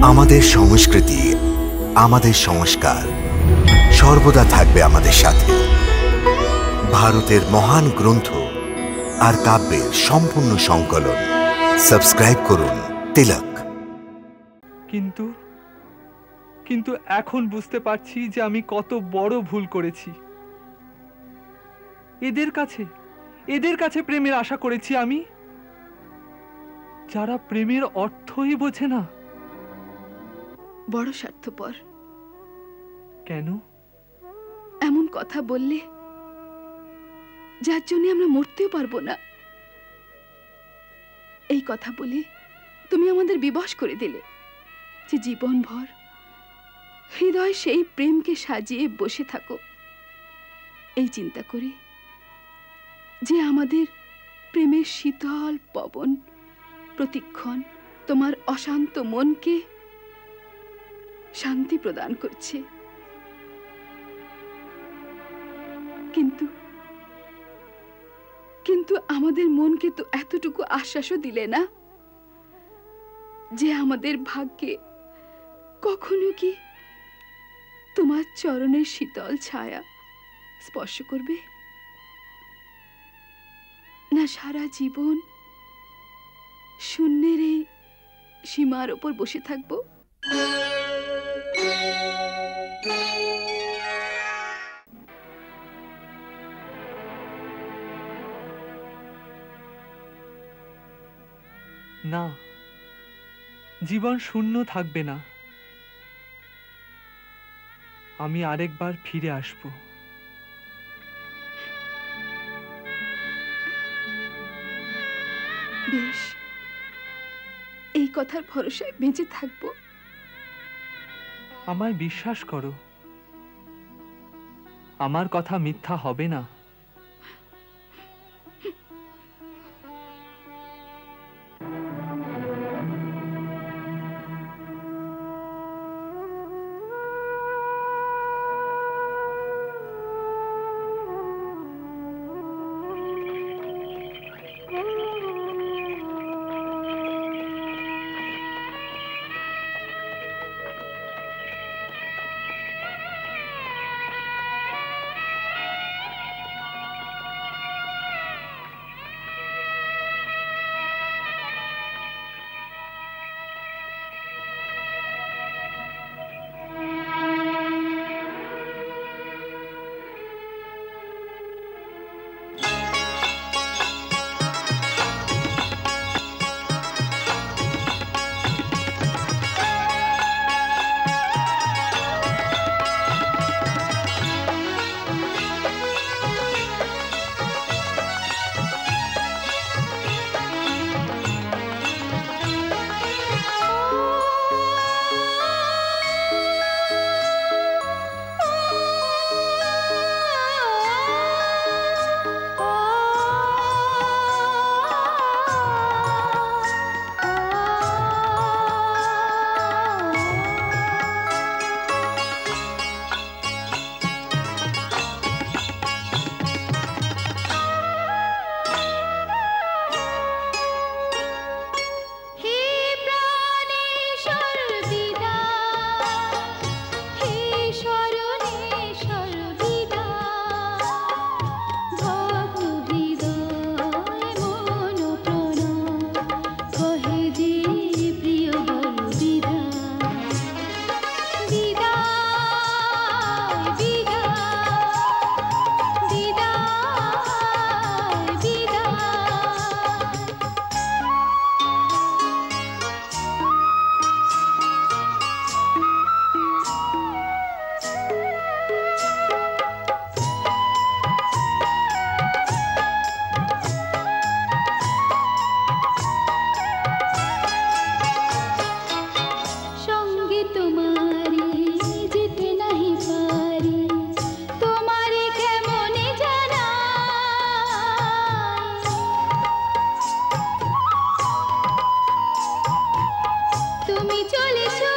আমাদের সংস্কৃতি, আমাদের সংস্কার সর্বদা থাকবে আমাদের সাথে। ভারতের মহান গ্রন্থ আর কাব্যের সম্পূর্ণ সংকলন। সাবস্ক্রাইব করুন তিলক। কিন্তু কিন্তু এখন বুঝতে পারছি যে আমি কত বড় ভুল করেছি। এদের কাছে প্রেমের আশা করেছি আমি, যারা প্রেমের অর্থই বোঝে না। বড় স্বার্থপর। কেন এমন কথা বললে যার জন্য আমরা মরতেও পারবো না, এই কথা বলে তুমি আমাদের বিবশ করে দিলে যে জীবনভর হৃদয় সেই প্রেমকে সাজিয়ে বসে থাকো। এই চিন্তা করি যে আমাদের প্রেমের শীতল পবন প্রতিক্ষণ তোমার অশান্ত মনকে শান্তি প্রদান করছে। কিন্তু আমাদের মনকে তো এতটুকু আশ্বাসও দিলে না যে আমাদের ভাগ্যে কখনো কি তোমার চরণের শীতল ছায়া স্পর্শ করবে না। সারা জীবন শূন্যের এই সীমার ওপর বসে থাকবো। না, জীবন শূন্য থাকবে না। আমি আরেকবার ফিরে আসব। বেশ, এই কথার ভরসায় বেঁচে থাকবো। আমায় বিশ্বাস করো, আমার কথা মিথ্যা হবে না। তুমি চলেছো